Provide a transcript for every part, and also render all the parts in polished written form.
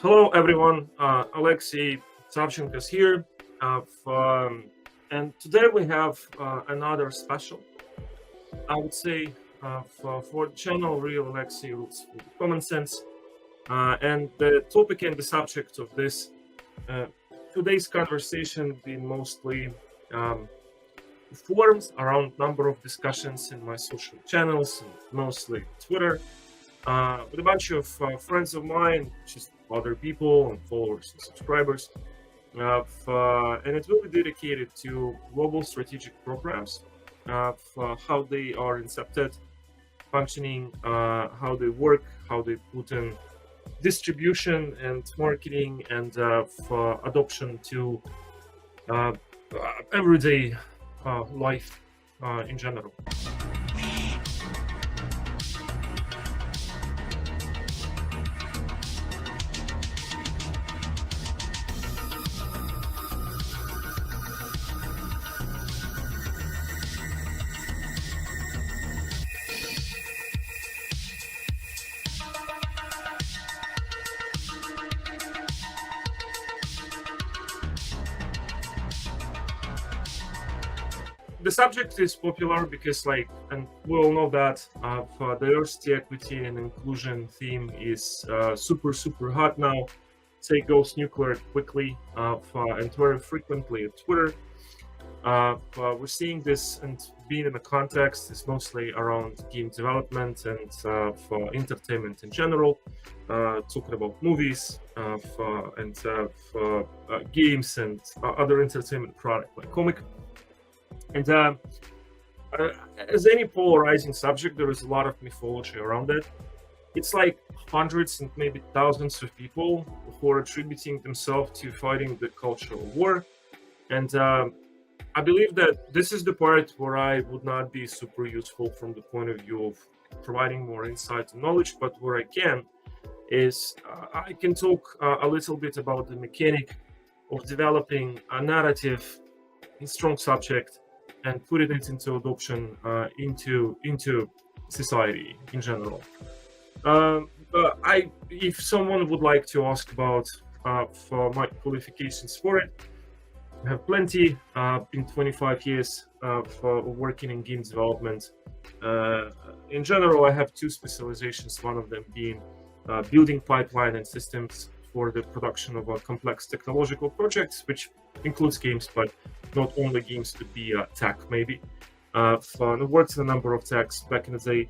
Hello, everyone. Alexei Savchenko is here. And today we have another special, I would say, for the channel Real Alexei Roots with Common Sense. And the topic and the subject of this uh, today's conversation being mostly um, forums around number of discussions in my social channels, and mostly Twitter, with a bunch of friends of mine, just other people and followers and subscribers. And it will be dedicated to global strategic programs, how they are incepted, functioning, how they work, how they put in distribution and marketing and for adoption to uh, everyday life in general. The subject is popular because, like, and we all know that for diversity, equity, and inclusion theme is super hot now. Say goes nuclear quickly and very frequently at Twitter. We're seeing this and being in the context is mostly around game development and for entertainment in general. Talking about movies for games and other entertainment product like comic. And uh, as any polarizing subject, there is a lot of mythology around it. It's like hundreds and maybe thousands of people who are attributing themselves to fighting the cultural war. And I believe that this is the part where I would not be super useful from the point of view of providing more insight and knowledge, but where I can is I can talk a little bit about the mechanic of developing a narrative in strong subject and putting it into adoption into society in general. If someone would like to ask about for my qualifications for it, I have plenty. In 25 years for working in game development. Uh, in general, I have two specializations. One of them being building pipeline and systems for the production of complex technological projects, which includes games, but not only games, could be tech maybe. I worked in a number of techs back in the day.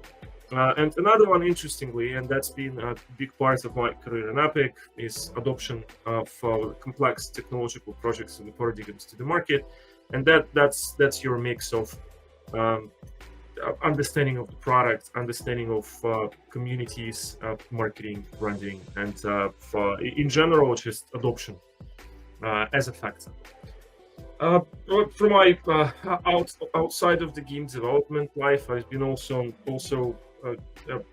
And another one, interestingly, and that's been a big part of my career in Epic, is adoption of complex technological projects and paradigms to the market, and that's your mix of um, understanding of the product, understanding of communities, marketing, branding, and in general, just adoption as a factor. Uh, from my outside of the game development life, I've been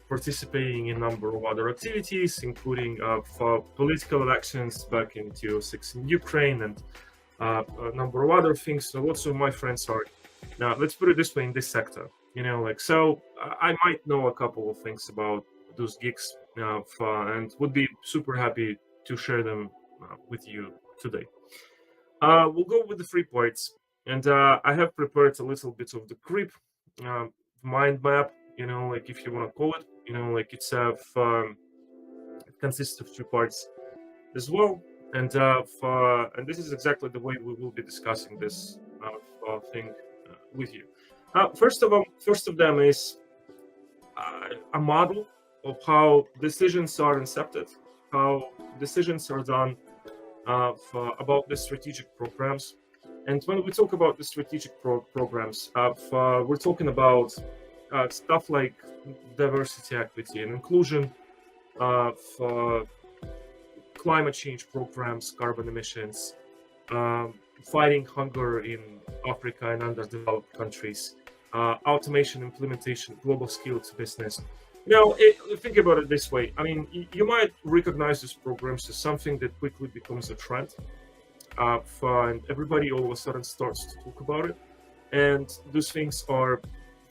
participating in a number of other activities, including for political elections back in 2006 in Ukraine and a number of other things. So lots of my friends are now. Let's put it this way: in this sector, like so, I might know a couple of things about those gigs, and would be super happy to share them with you today. We'll go with the three parts, and I have prepared a little bit of the creep uh, mind map. Like if you want to call it, like it consists of two parts as well, and this is exactly the way we will be discussing this thing with you. First of them is a model of how decisions are incepted, how decisions are done about the strategic programs. And when we talk about the strategic programs, we're talking about stuff like diversity, equity, and inclusion, for climate change programs, carbon emissions, fighting hunger in Africa and underdeveloped countries, automation implementation, global skills business. Think about it this way. I mean, you might recognize these programs as something that quickly becomes a trend, and everybody all of a sudden starts to talk about it. And those things are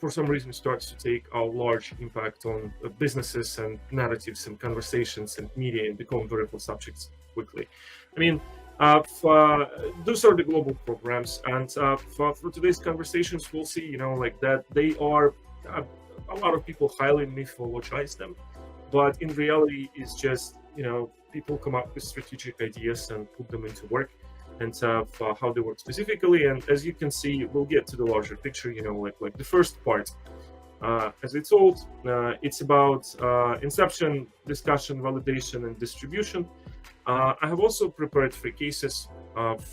for some reason starts to take a large impact on businesses and narratives and conversations and media and become variable subjects quickly. I mean, those are the global programs, and for today's conversations, we'll see, like that they are, a lot of people highly mythologize them, but in reality, it's just, people come up with strategic ideas and put them into work, and how they work specifically. And as you can see, we'll get to the larger picture, like the first part. As it's told, it's about inception, discussion, validation, and distribution. I have also prepared 3 cases of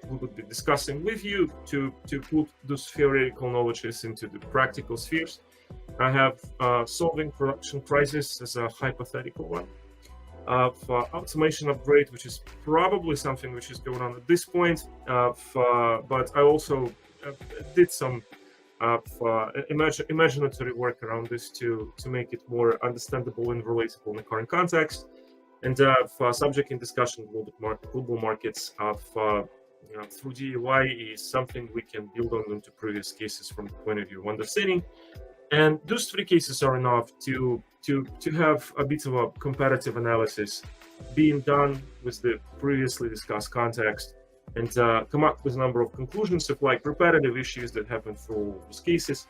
we would be discussing with you to put those theoretical knowledges into the practical spheres. I have solving production crisis as a hypothetical one, of automation upgrade, which is probably something which is going on at this point. But I also did some imaginatory work around this to make it more understandable and relatable in the current context. And subject in discussion, global markets through DIY is something we can build on into previous cases from the point of view of understanding. And those 3 cases are enough to have a bit of a comparative analysis being done with the previously discussed context, and come up with a number of conclusions of like repetitive issues that happen through those cases.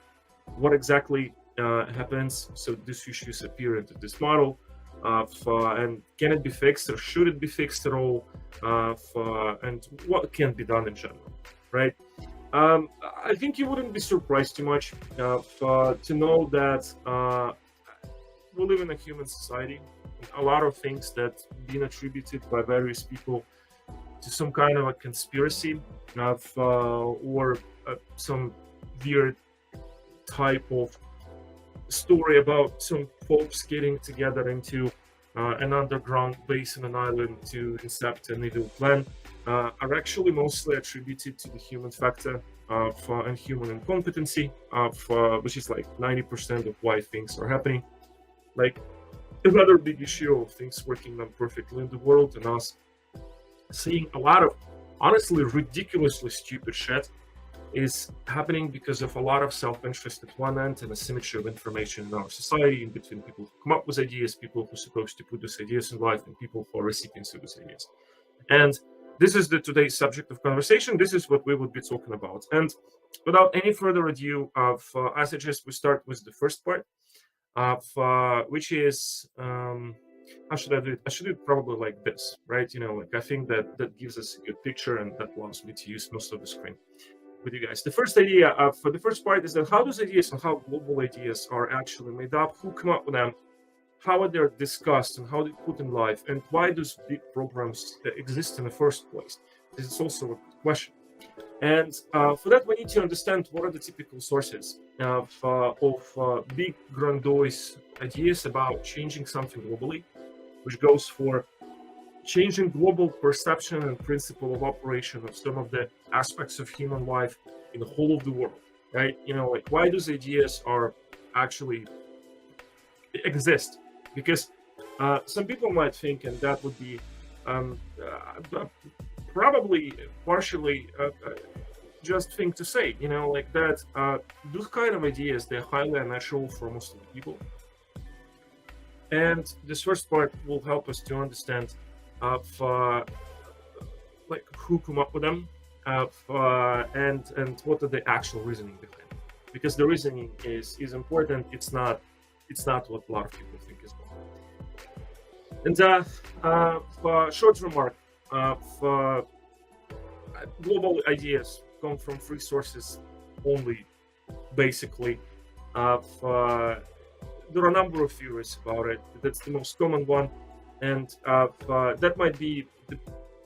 What exactly happens so these issues appear into this model, and can it be fixed or should it be fixed at all, and what can be done in general, right? I think you wouldn't be surprised too much to know that we live in a human society. A lot of things that been attributed by various people to some kind of a conspiracy or some weird type of story about some folks getting together into an underground base in an island to incept an evil plan are actually mostly attributed to the human factor and human incompetency, which is like 90% of why things are happening. Like another big issue of things working non perfectly in the world and us seeing a lot of honestly ridiculously stupid shit is happening because of a lot of self-interest at one end and asymmetry of information in our society in between people who come up with ideas, people who are supposed to put those ideas in life, and people who are recipients of those ideas. And this is today's subject of conversation. This is what we would be talking about. And without any further ado, I suggest we start with the first part, which is how should I do it? I should do it probably like this, right? Like I think that gives us a good picture, and that allows me to use most of the screen with you guys. The first idea for the first part is that how those ideas and how global ideas are actually made up, who come up with them, how are they discussed, and how they put in life, and why those big programs exist in the first place. This is also a question. And for that, we need to understand what are the typical sources of big, grandiose ideas about changing something globally, which goes for changing global perception and principle of operation of some of the aspects of human life in the whole of the world, right? Like why those ideas are actually exist. Because some people might think, and that would be probably partially just thing to say, like that those kind of ideas, they're highly unnatural for most of the people. And this first part will help us to understand like who come up with them, and what are the actual reasoning behind it. Because the reasoning is important. It's not what a lot of people think as well. And short remark, global ideas come from 3 sources only, basically. There are a number of theories about it. That's the most common one, and that might be the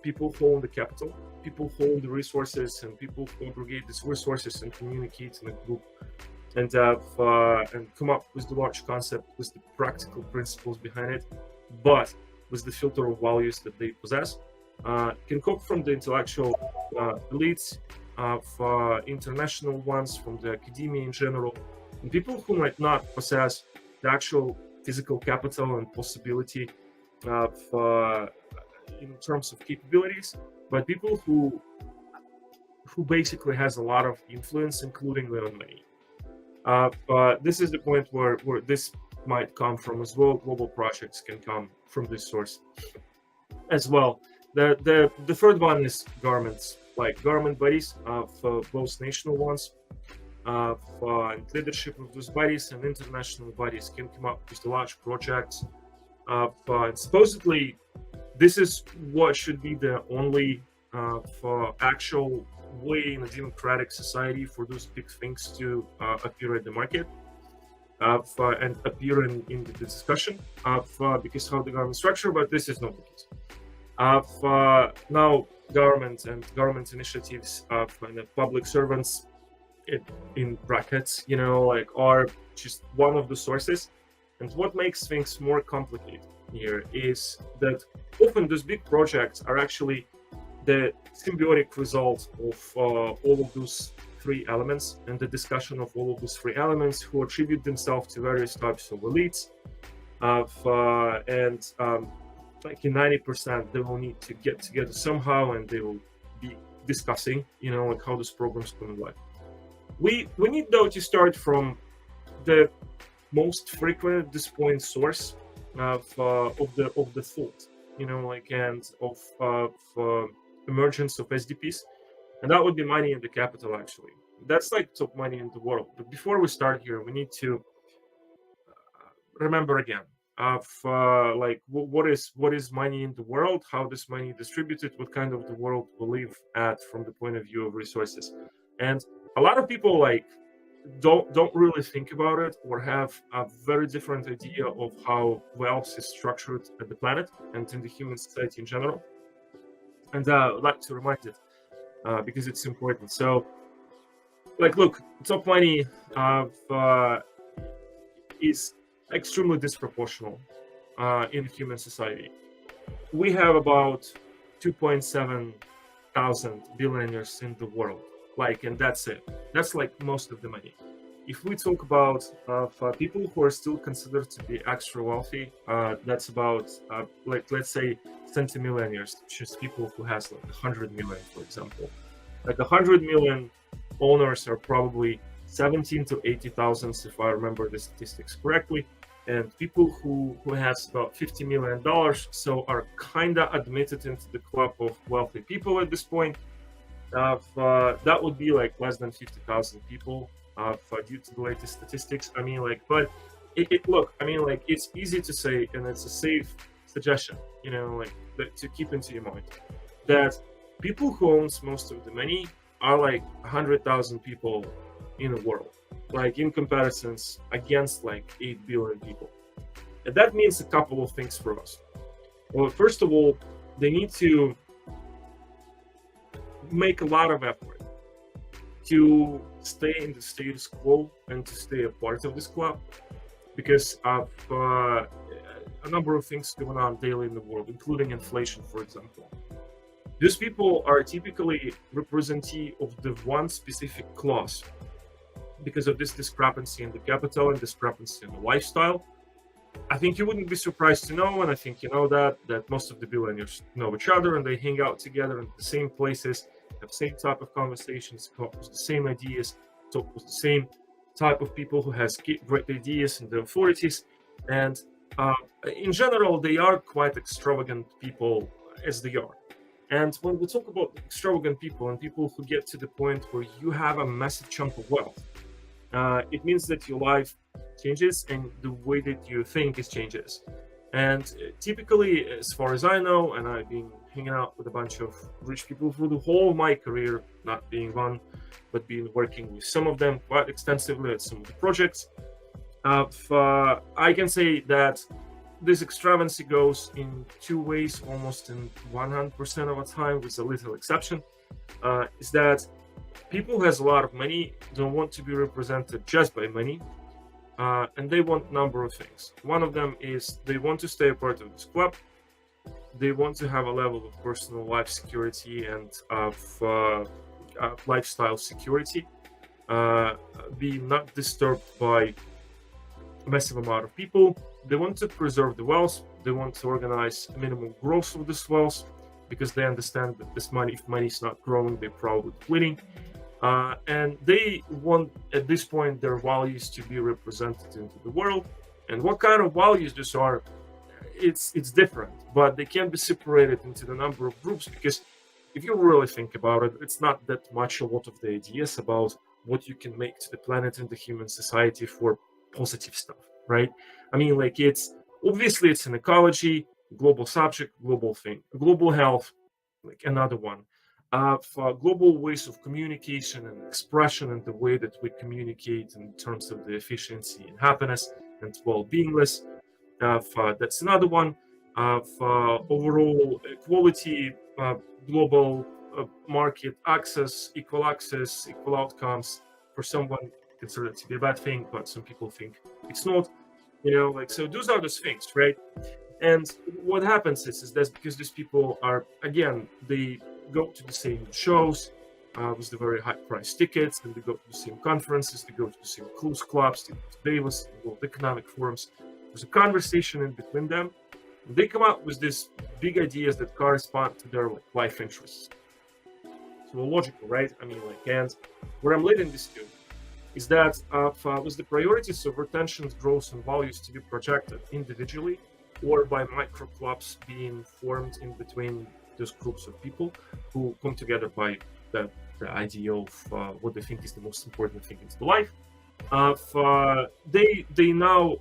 people who own the capital, people who own the resources, and people who aggregate these resources and communicate in a group, and come up with the large concept, with the practical principles behind it, but with the filter of values that they possess. Can come from the intellectual elites, international ones, from the academia in general, and people who might not possess the actual physical capital and possibility of in terms of capabilities, but people who basically has a lot of influence, including their own money. But this is the point where this might come from as well. Global projects can come from this source as well. The third one is governments, like government bodies, for both national ones, for leadership of those bodies and international bodies can come up with large projects. But supposedly, this is what should be the only for actual way in a democratic society for those big things to appear at the market and appear in the discussion because how the government structure, but this is not the case. Now government and government initiatives and the public servants in brackets, like are just one of the sources. And what makes things more complicated here is that often those big projects are actually the symbiotic result of all of those three elements and the discussion of all of those three elements who attribute themselves to various types of elites. Like in 90%, they will need to get together somehow and they will be discussing, like how those programs come in life. We need though to start from the most frequent at this point source of the thought, and of emergence of SDPs, and that would be money in the capital. Actually, that's like top money in the world. But before we start here, we need to remember again of what is money in the world, how this money is distributed, what kind of the world we live at from the point of view of resources. And a lot of people don't really think about it or have a very different idea of how wealth is structured at the planet and in the human society in general. And I'd like to remind it because it's important. So, look, top money is extremely disproportional in human society. We have about 2.7 thousand billionaires in the world, and that's it. That's most of the money. If we talk about people who are still considered to be extra wealthy, that's about let's say centimillionaires, which is people who has 100 million, for example. 100 million owners are probably 17 to 80,000, if I remember the statistics correctly. And people who has about $50 million, so are kinda admitted into the club of wealthy people at this point. That would be less than 50,000 people due to the latest statistics. But it's easy to say, and it's a safe suggestion, to keep into your mind that people who owns most of the money are 100,000 people in the world, in comparisons against 8 billion people. And that means a couple of things for us. Well, first of all, they need to make a lot of effort to stay in the status quo and to stay a part of this club because of a number of things going on daily in the world, including inflation, for example. These people are typically representative of the one specific class because of this discrepancy in the capital and discrepancy in the lifestyle. I think you wouldn't be surprised to know, and I think you know that most of the billionaires know each other and they hang out together in the same places, have the same type of conversations, come up with the same ideas, talk with the same type of people who has great ideas and the authorities. And in general, they are quite extravagant people as they are. And when we talk about extravagant people and people who get to the point where you have a massive chunk of wealth, it means that your life changes and the way that you think is changes. And typically, as far as I know, and I've been hanging out with a bunch of rich people through the whole of my career, not being one, but being working with some of them quite extensively at some of the projects, I can say that this extravagancy goes in two ways, almost in 100% of the time, with a little exception, is that people who has a lot of money don't want to be represented just by money, and they want a number of things. One of them is they want to stay a part of this club. They want to have a level of personal life security and of lifestyle security, be not disturbed by a massive amount of people. They want to preserve the wealth. They want to organize minimal growth of this wealth because they understand that this money, if money is not growing, they're probably quitting. And they want at this point their values to be represented into the world. And what kind of values these are, it's different, but they can be separated into the number of groups, because if you really think about it, it's not that much a lot of the ideas about what you can make to the planet and the human society for positive stuff, right? I mean, like, it's obviously it's an ecology, global subject, global thing, global health, like another one. For global ways of communication and expression, and the way that we communicate in terms of the efficiency and happiness and well-beingness. That's another one. For overall equality, global market access, equal outcomes. For someone considered to be a bad thing, but some people think it's not. Like, so those are those things, right? And what happens is that because these people are, again, they go to the same shows with the very high price tickets, and they go to the same conferences, they go to the same cruise clubs, they go to Davos, they go to economic forums. There's a conversation in between them. And they come up with these big ideas that correspond to their life interests. So logical, right? I mean, like, and where I'm leading this to is that with the priorities of retention, growth, and values to be projected individually or by micro clubs being formed in between those groups of people who come together by the idea of what they think is the most important thing in the life. They now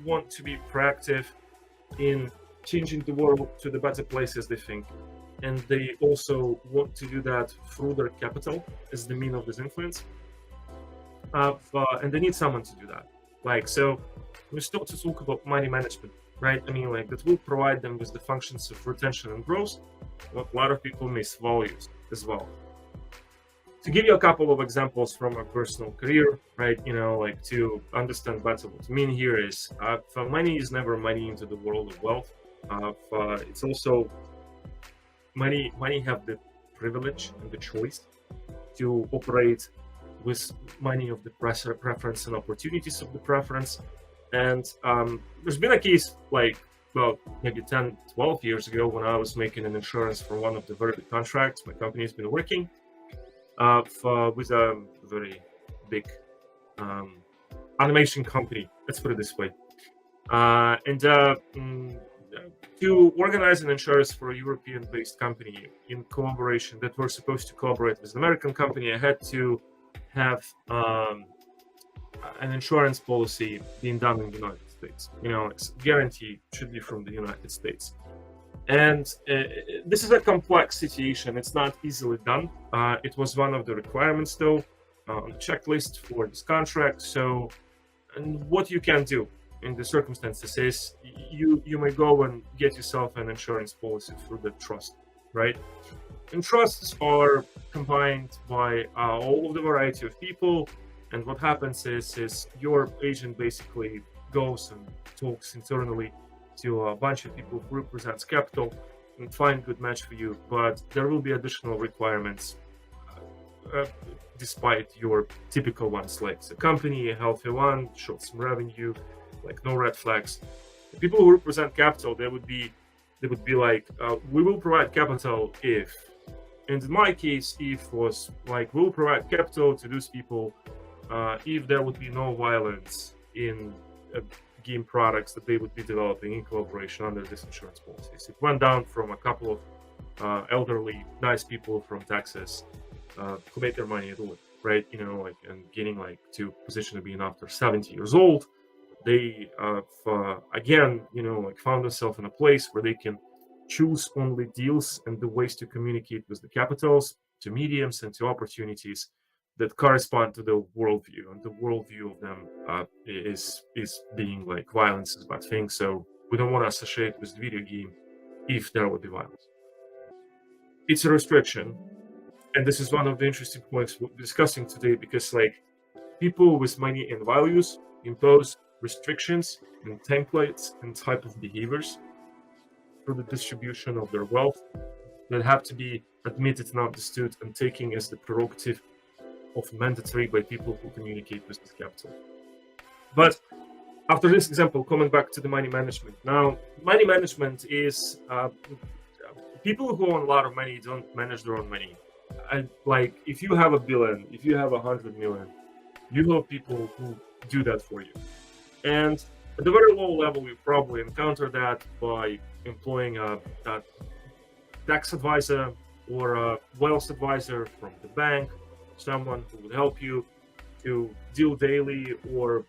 want to be proactive in changing the world to the better places, they think, and they also want to do that through their capital as the mean of this influence. And they need someone to do that. Like, so we start to talk about money management, right? I mean, like, that will provide them with the functions of retention and growth. What a lot of people miss, values as well. To give you a couple of examples from my personal career, right? Like, to understand better what I mean here is, money is never money into the world of wealth. It's also money have the privilege and the choice to operate with money of the preference and opportunities of the preference. And there's been a case like about maybe 10, 12 years ago when I was making an insurance for one of the very big contracts my company has been working with a very big animation company, let's put it this way. To organize an insurance for a European-based company in collaboration that were supposed to collaborate with an American company, I had to have an insurance policy being done in the United States. It's guaranteed should be from the United States. And this is a complex situation. It's not easily done. It was one of the requirements, though, on the checklist for this contract. So, and what you can do in the circumstances is you may go and get yourself an insurance policy through the trust, right? And trusts are combined by all of the variety of people. And what happens is your agent basically goes and talks internally to a bunch of people who represents capital and find good match for you. But there will be additional requirements despite your typical ones, like the company, a healthy one, show some revenue, like no red flags. The people who represent capital, they would be like, we will provide capital if. And in my case, if was like, we'll provide capital to those people if there would be no violence in game products that they would be developing in collaboration under this insurance policies. It went down from a couple of elderly, nice people from Texas who made their money at all, right? And getting like to position of being after 70 years old. They again, found themselves in a place where they can choose only deals and the ways to communicate with the capitals, to mediums, and to opportunities that correspond to the worldview. And the worldview of them is being like violence is a bad thing. So we don't want to associate with the video game if there would be violence. It's a restriction. And this is one of the interesting points we're discussing today, because like people with money and values impose restrictions and templates and type of behaviors for the distribution of their wealth that have to be admitted and understood and taken as the prerogative of mandatory by people who communicate with this capital. But after this example, coming back to the money management. Now, money management is people who own a lot of money don't manage their own money. like if you have a billion, if you have 100 million, you know people who do that for you. And at the very low level, you probably encounter that by employing a tax advisor or a wealth advisor from the bank, someone who would help you to deal daily or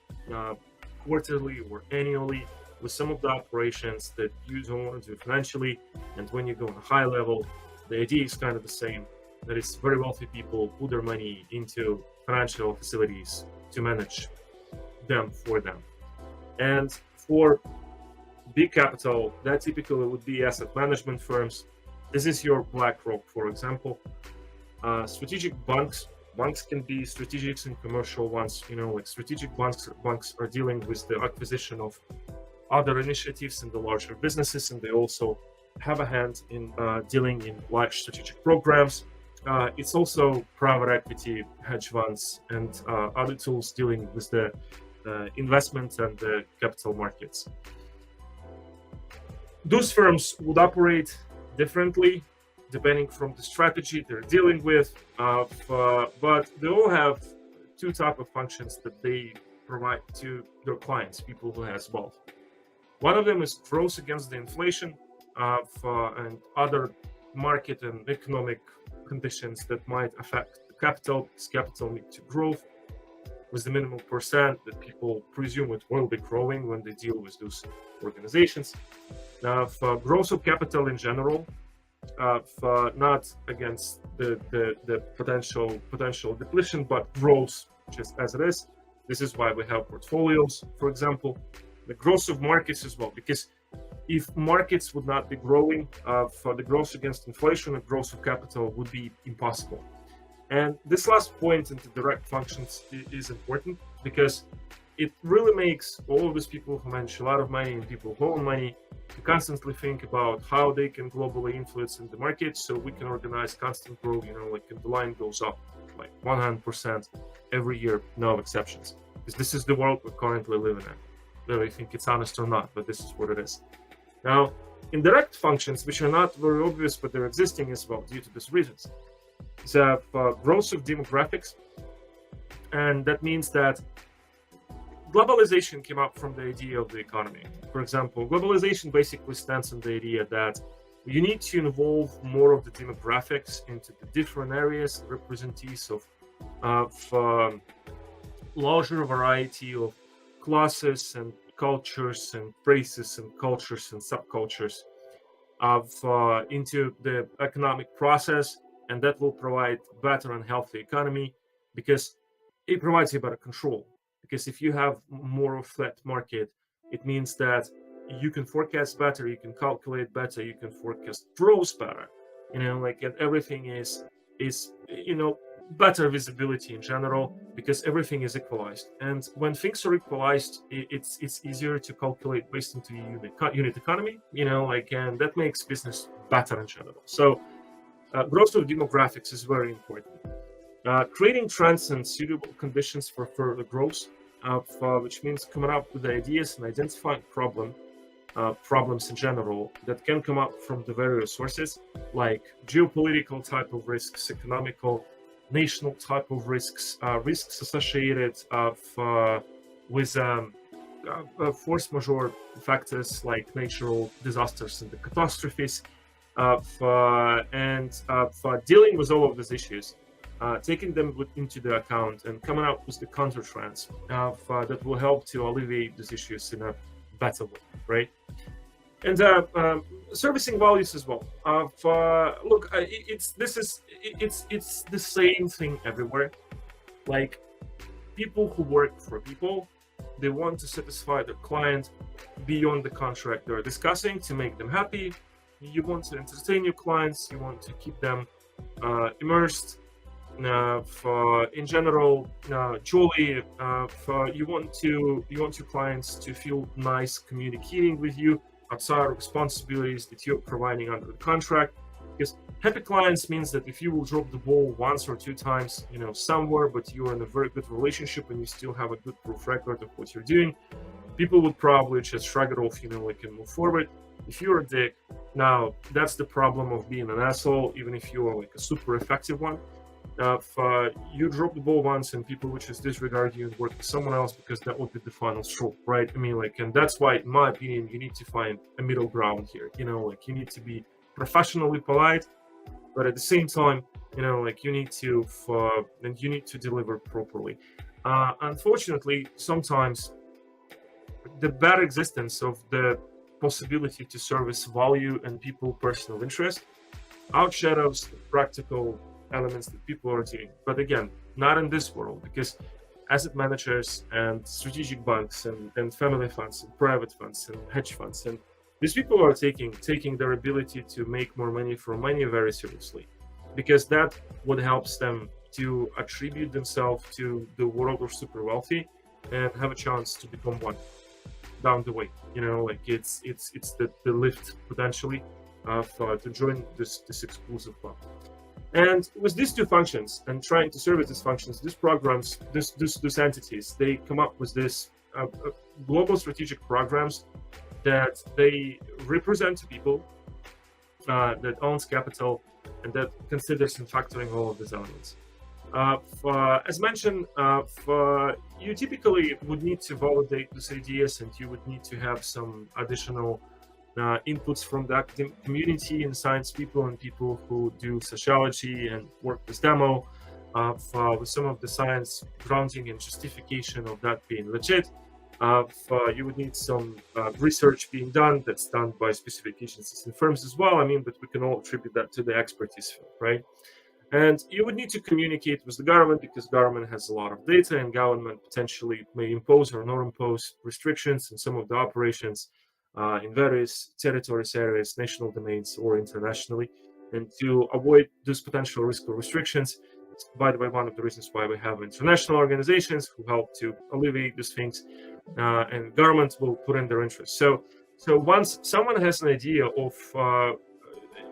quarterly or annually with some of the operations that you don't want to do financially. And when you go on a high level, the idea is kind of the same, that it's very wealthy people put their money into financial facilities to manage them for them. And for big capital, that typically would be asset management firms. This is your BlackRock, for example. Strategic banks. Banks can be strategics and commercial ones. Like strategic banks are dealing with the acquisition of other initiatives in the larger businesses, and they also have a hand in dealing in large strategic programs. It's also private equity, hedge funds, and other tools dealing with the investment and the capital markets. Those firms would operate differently depending from the strategy they're dealing with, but they all have two types of functions that they provide to their clients, people who has wealth. One of them is growth against the inflation and other market and economic conditions that might affect the capital, because capital need to grow with the minimum percent that people presume it will be growing when they deal with those organizations. Now, for growth of capital in general, not against the potential depletion, but growth just as it is. This is why we have portfolios, for example. The growth of markets as well, because if markets would not be growing, for the growth against inflation, the growth of capital would be impossible. And this last point into direct functions is important, because it really makes all of these people who manage a lot of money and people who own money to constantly think about how they can globally influence in the market, so we can organize constant growth, like the line goes up like 100% every year, no exceptions. Because this is the world we're currently living in. Whether you think it's honest or not, but this is what it is. Now, indirect functions, which are not very obvious, but they're existing as well due to these reasons. So growth of demographics, and that means that globalization came up from the idea of the economy. For example, globalization basically stands on the idea that you need to involve more of the demographics into the different areas, representatives of larger variety of classes and cultures and races and cultures and subcultures into the economic process, and that will provide better and healthy economy, because it provides you better control. Because if you have more of a flat market, it means that you can forecast better, you can calculate better, you can forecast growth better. And everything is better visibility in general, because everything is equalized. And when things are equalized, it's easier to calculate based into unit economy, and that makes business better in general. So growth of demographics is very important. Creating trends and suitable conditions for further growth, which means coming up with ideas and identifying problems in general that can come up from the various sources, like geopolitical type of risks, economical, national type of risks, risks associated with force majeure factors like natural disasters and the catastrophes, and dealing with all of these issues, taking them into the account and coming up with the counter trends that will help to alleviate these issues in a better way, right? And servicing values as well. It's the same thing everywhere. Like, people who work for people, they want to satisfy their client beyond the contract they're discussing to make them happy. You want to entertain your clients. You want to keep them immersed. In general, jolly. You want your clients to feel nice communicating with you outside of responsibilities that you're providing under the contract. Because happy clients means that if you will drop the ball once or two times, somewhere, but you're in a very good relationship and you still have a good proof record of what you're doing, people would probably just shrug it off, and move forward. If you're a dick, now that's the problem of being an asshole, even if you are like a super effective one. If you drop the ball once and people would just disregard you and work with someone else, because that would be the final straw, right? I mean, like, and that's why, in my opinion, you need to find a middle ground here. You know, like, you need to be professionally polite, but at the same time, you know, like, you need to and you need to deliver properly. Unfortunately, sometimes the bad existence of the possibility to service value and people personal interest outshadows the practical elements that people are doing. But again, not in this world, because asset managers and strategic banks and family funds and private funds and hedge funds, and these people are taking their ability to make more money from money very seriously, because that what helps them to attribute themselves to the world of super wealthy and have a chance to become one down the way. You know, like, it's the lift potentially to join this exclusive club. And with these two functions and trying to service these functions, these programs, these entities, they come up with this global strategic programs that they represent to people, that owns capital, and that considers and factoring all of these elements. As mentioned, you typically would need to validate these ideas, and you would need to have some additional inputs from the academic community and science people and people who do sociology and work with demo, with some of the science grounding and justification of that being legit. You would need some research being done that's done by specific agencies and firms as well. I mean, but we can all attribute that to the expertise field, right? And you would need to communicate with the government, because government has a lot of data, and government potentially may impose or not impose restrictions in some of the operations in various territories, areas, national domains, or internationally. And to avoid those potential risk or restrictions, by the way, one of the reasons why we have international organizations who help to alleviate these things, and government will put in their interest. So once someone has an idea of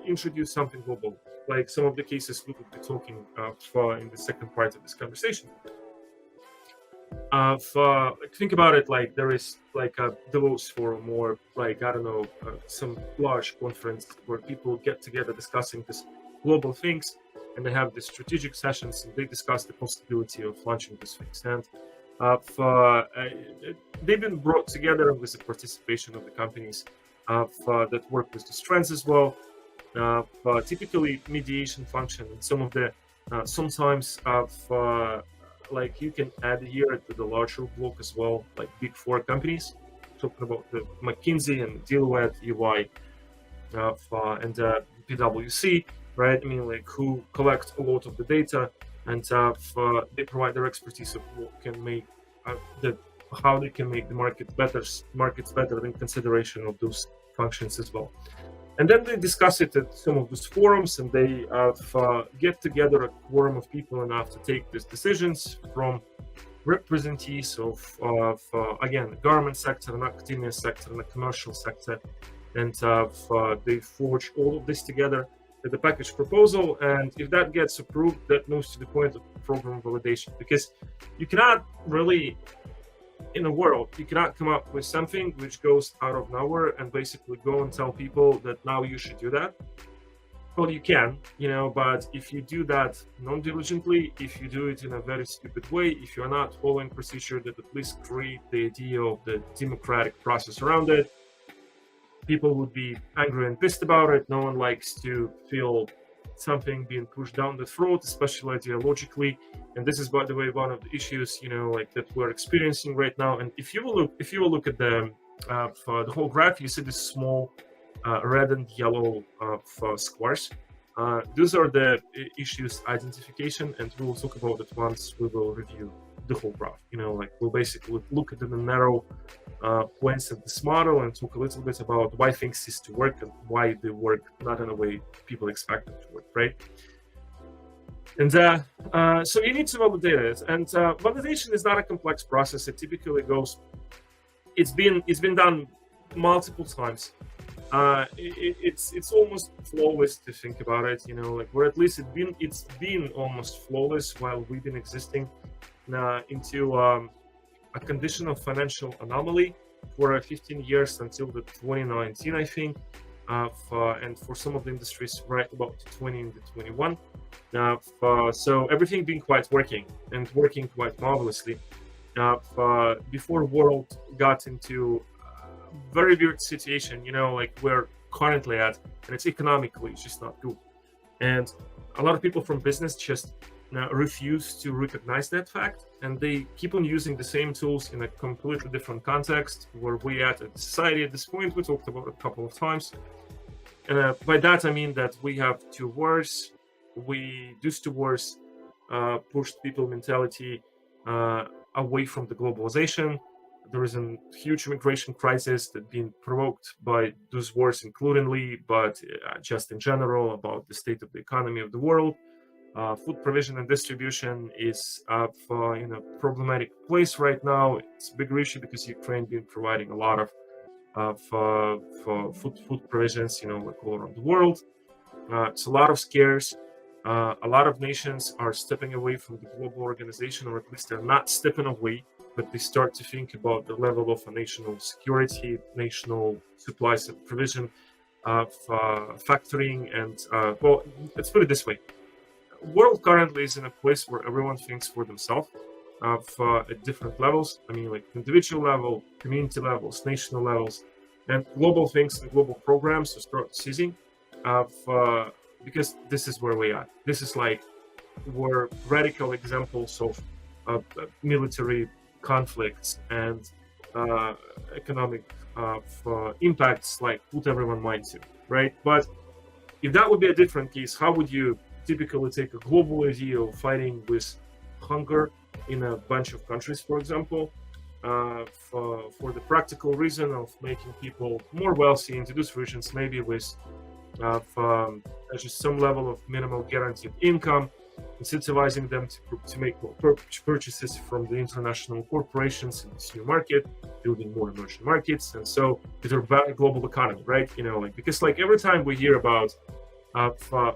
introduce something global, like some of the cases we will be talking in the second part of this conversation. Think about it like there is like a Davos forum, or like, I don't know, some large conference where people get together discussing this global things, and they have these strategic sessions and they discuss the possibility of launching these things. And they've been brought together with the participation of the companies that work with these trends as well. Typically mediation function, and some of the sometimes like, you can add here to the larger block as well, like big four companies, talking about the McKinsey and Deloitte, EY, and PwC, right? I mean, like, who collect a lot of the data, and they provide their expertise of what can make how they can make the markets better in consideration of those functions as well. And then they discuss it at some of those forums, and they get together a quorum of people enough to take these decisions from representatives of again, the government sector, and academia sector, and the commercial sector. And they forge all of this together with the package proposal. And if that gets approved, that moves to the point of program validation, because you cannot really, in a world, you cannot come up with something which goes out of nowhere and basically go and tell people that now you should do that. Well, you can, you know, but if you do that non-diligently, if you do it in a very stupid way, if you're not following procedure that at least create the idea of the democratic process around it, people would be angry and pissed about it. No one likes to feel something being pushed down the throat, especially ideologically. And this is, by the way, one of the issues, you know, like, that we're experiencing right now. And if you will look at the whole graph, you see this small red and yellow squares. Those are the issues identification, and we will talk about it once we will review the whole graph. You know, like, we'll basically look at the narrow points of this model and talk a little bit about why things cease to work and why they work not in a way people expect them to work, right? And so you need to validate it. And validation is not a complex process. It typically goes. It's been done multiple times. It's almost flawless to think about it. You know, like, or at least it's been almost flawless while we've been existing into a condition of financial anomaly for 15 years until the 2019, I think, and for some of the industries, right about 20 and 21. So everything been quite working and working quite marvelously. Before world got into a very weird situation, like we're currently at, and it's economically just not good. And a lot of people from business just refuse to recognize that fact, and they keep on using the same tools in a completely different context where we at a society at this point. We talked about it a couple of times. By that I mean that we have two wars. These two wars pushed people mentality away from the globalization. There is a huge immigration crisis that been provoked by those wars, includingly, but just in general about the state of the economy of the world. Food provision and distribution is in a problematic place right now. It's a bigger issue because Ukraine been providing a lot of for food provisions, like all around the world. It's a lot of scares. A lot of nations are stepping away from the global organization, or at least they're not stepping away, but they start to think about the level of a national security, national supplies and provision, factoring, and well, let's put it this way: world currently is in a place where everyone thinks for themselves at different levels. I mean, like individual level, community levels, national levels, and global things and global programs to start seizing because this is where we are. This is like where radical examples of military conflicts and economic impacts like put everyone mind to, right? But if that would be a different case, how would you typically take a global idea of fighting with hunger in a bunch of countries, for example, for the practical reason of making people more wealthy into those regions, maybe with just some level of minimal guaranteed income, incentivizing them to make more purchases from the international corporations in this new market, building more emerging markets, and so it's a global economy, right? Because every time we hear about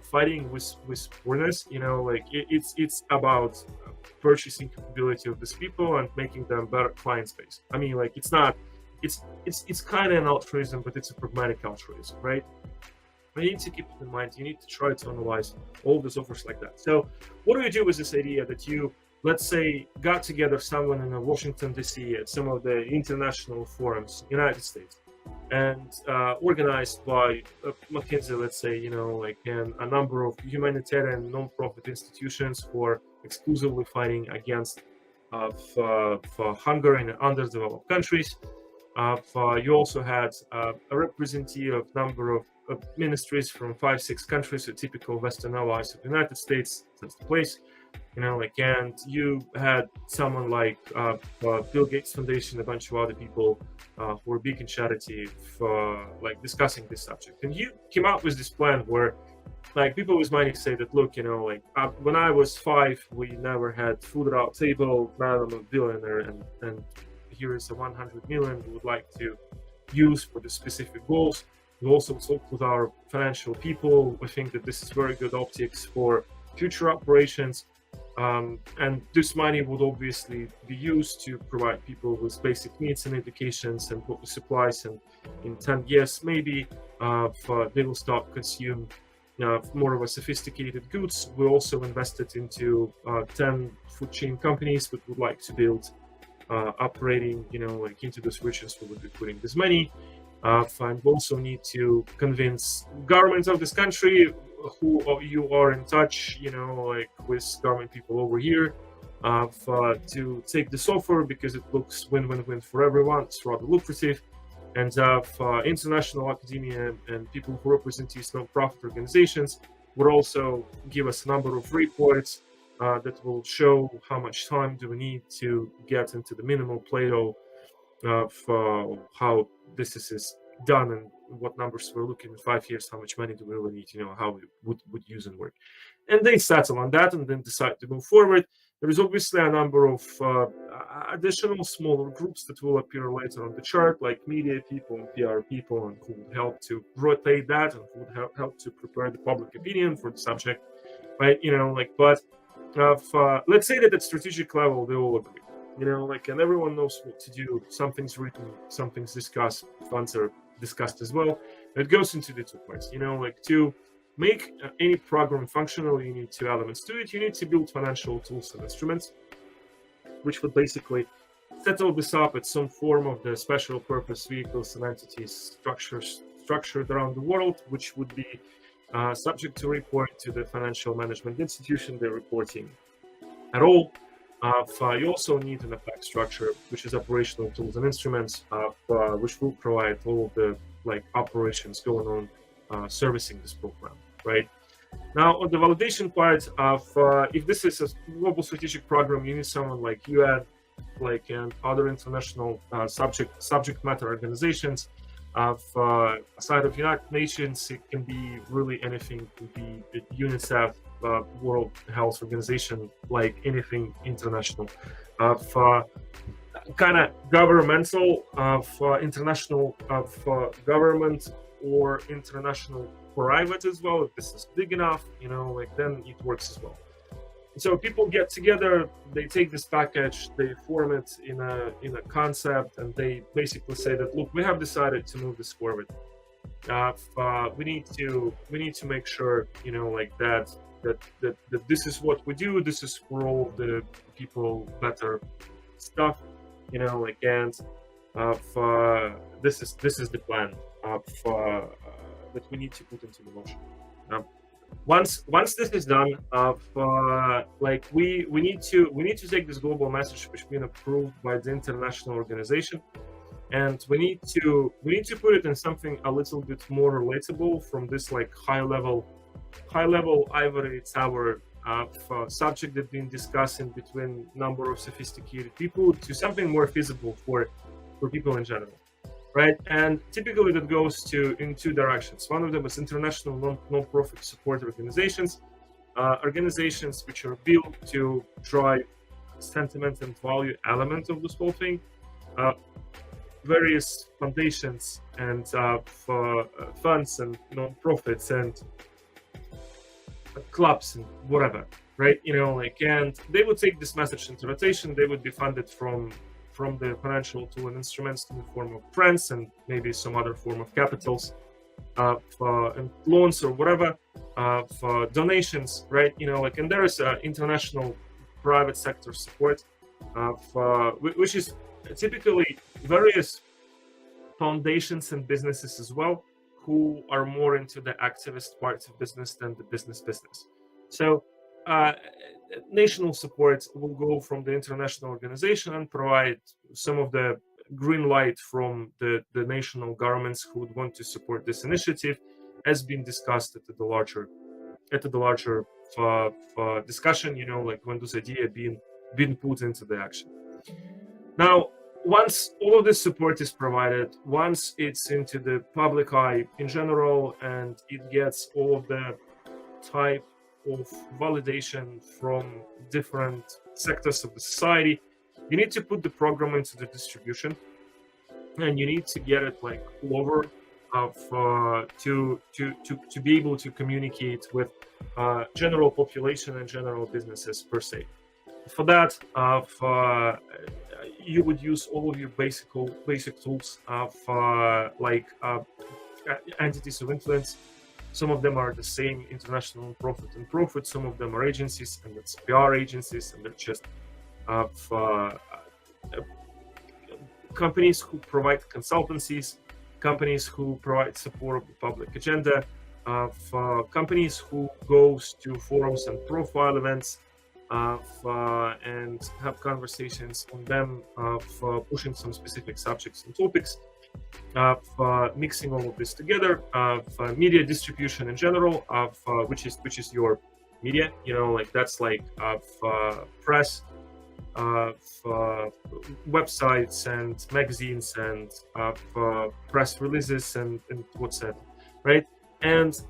fighting with poorness, it's about purchasing capability of these people and making them better client space. I mean, it's not, it's kind of an altruism, but it's a pragmatic altruism, right? You need to keep it in mind. You need to try to analyze all these offers like that. So what do you do with this idea that you, let's say, got together someone in Washington, D.C. at some of the international forums, United States, and organized by McKinsey, let's say, and a number of humanitarian non-profit institutions who are exclusively fighting against for hunger in underdeveloped countries. You also had a representative number of ministries from 5-6 countries, so typical Western allies of the United States. That's the place, and you had someone like Bill Gates Foundation, a bunch of other people who are big in charity for discussing this subject. And you came out with this plan where people with money say that, look, when I was 5, we never had food at our table. Now I'm a billionaire, and here is a 100 million we would like to use for the specific goals. We also talked with our financial people. We think that this is very good optics for future operations. And this money would obviously be used to provide people with basic needs and educations and supplies. And in 10 years, maybe they will start consume more of a sophisticated goods. We also invested into 10 food chain companies that would like to build operating, into those regions we would be putting this money. And we also need to convince governments of this country who you are in touch, with government people over here, to take this offer because it looks win-win-win for everyone. It's rather lucrative. And international academia and people who represent these non-profit organizations would also give us a number of reports that will show how much time do we need to get into the minimal Plato of how this is done and what numbers we're looking at 5 years, how much money do we really need, how we would use and work. And they settle on that and then decide to move forward. There is obviously a number of additional smaller groups that will appear later on the chart, like media people and PR people, and who would help to rotate that and who would help to prepare the public opinion for the subject, right? But let's say that at strategic level, they all agree. and everyone knows what to do. Something's written, something's discussed, funds are discussed as well. It goes into the two parts, to make any program functional, you need two elements to it. You need to build financial tools and instruments, which would basically set all this up at some form of the special purpose vehicles and entities structured around the world, which would be subject to report to the financial management institution they're reporting at all. You also need an APAC structure, which is operational tools and instruments, which will provide all of the operations going on servicing this program, right? Now, on the validation part of if this is a global strategic program, you need someone like UN, and other international subject matter organizations. Aside of United Nations, it can be really anything. It can be UNICEF, World Health Organization, anything international. Kind of governmental, international, government or international private as well. If this is big enough, then it works as well. So people get together, they take this package, they form it in a concept, and they basically say that, look, we have decided to move this forward. We need to make sure, that this is what we do. This is for all the people better stuff, and this is the plan that we need to put into the motion. Once this is done, we need to take this global message which has been approved by the international organization, and we need to put it in something a little bit more relatable from this high level ivory tower subject that's been discussing between number of sophisticated people to something more feasible for people in general. Right, and typically that goes in two directions. One of them is international non-profit support organizations, organizations which are built to drive sentiment and value element of this whole thing. Various foundations and funds and non-profits and clubs and whatever, right? And they would take this message into rotation. They would be funded from the financial tool and instruments in the form of grants and maybe some other form of capitals, and loans or whatever, for donations, right? And there is international private sector support, which is typically various foundations and businesses as well, who are more into the activist parts of business than the business. So national support will go from the international organization and provide some of the green light from the national governments who would want to support this initiative, as been discussed at the larger discussion, when this idea being put into the action. Now, once all of this support is provided, once it's into the public eye in general, and it gets all of the type of validation from different sectors of the society, you need to put the program into the distribution, and you need to get it all over to be able to communicate with general population and general businesses per se. For that, you would use all of your basic tools of entities of influence. Some of them are the same international non-profit and profit. Some of them are agencies, and it's PR agencies, and they're just companies who provide consultancies, companies who provide support of the public agenda, companies who goes to forums and profile events, and have conversations on them, pushing some specific subjects and topics, mixing all of this together, media distribution in general, which is your media, that's press, websites and magazines and press releases and what's that, right? And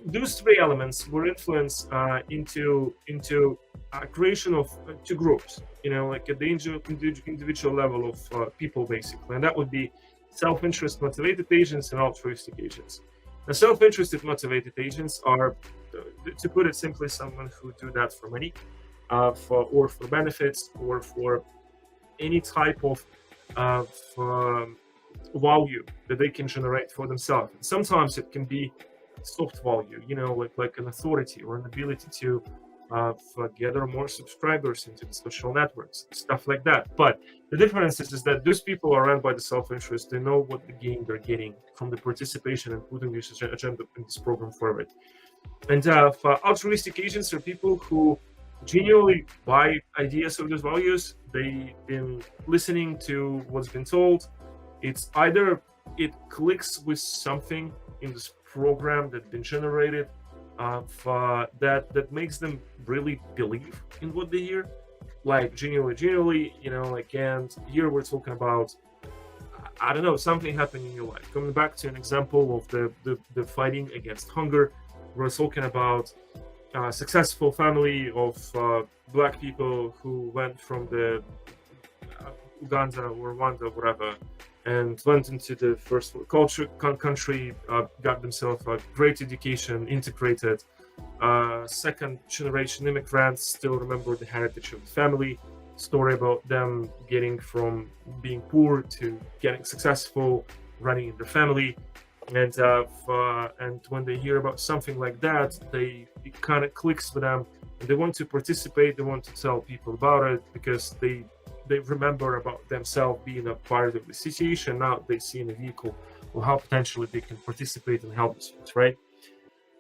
those three elements were influenced into creation of two groups, at the individual level of people, basically, and that would be self-interest motivated agents and altruistic agents. The self-interested motivated agents are, to put it simply, someone who do that for money, or for benefits, or for any type of value that they can generate for themselves. And sometimes it can be soft value, like an authority or an ability to gather more subscribers into the social networks, stuff like that. But the difference is that those people are run by the self-interest. They know what the gain they're getting from the participation and putting this agenda in this program forward. And for altruistic agents are people who genuinely buy ideas of those values. They've been listening to what's been told. It's either it clicks with something in this program that's been generated that makes them really believe in what they hear, like genuinely, and here we're talking about, I don't know, something happened in your life. Coming back to an example of the fighting against hunger, we're talking about a successful family of black people who went from the Uganda or Rwanda, whatever, and went into the first world culture country, got themselves a great education, integrated. Second generation immigrants still remember the heritage of the family, story about them getting from being poor to getting successful, running in the family. And when they hear about something like that, it kind of clicks with them, and they want to participate. They want to tell people about it because they remember about themselves being a part of the situation. Now they see in a vehicle or how potentially they can participate and help us, right?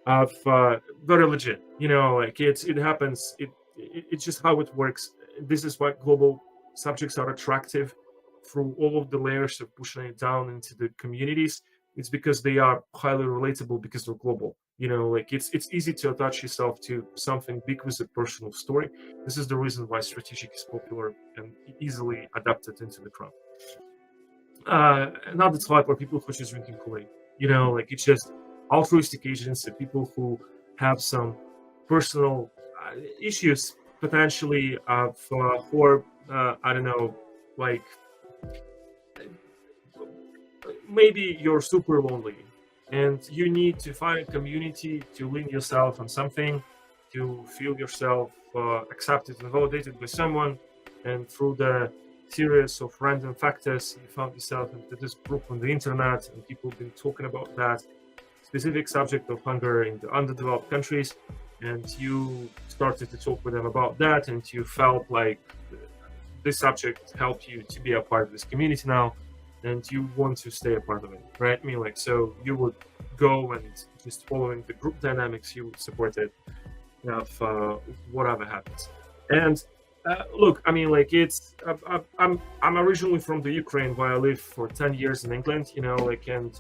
Very legit, it happens. It's just how it works. This is why global subjects are attractive through all of the layers of pushing it down into the communities. It's because they are highly relatable because they're global. It's easy to attach yourself to something big with a personal story. This is the reason why strategic is popular and easily adapted into the crowd. Not the type of people who just drinking Kool-Aid. It's just altruistic agents and people who have some personal issues potentially for I don't know, like maybe you're super lonely and you need to find a community to lean yourself on something, to feel yourself accepted and validated by someone, and through the series of random factors you found yourself into this group on the internet, and people have been talking about that specific subject of hunger in the underdeveloped countries, and you started to talk with them about that, and you felt like this subject helped you to be a part of this community now, and you want to stay a part of it, right? I mean, so you would go and just following the group dynamics, you would support it whatever happens. And look, I mean, it's I'm originally from the Ukraine, where I lived for 10 years in England, and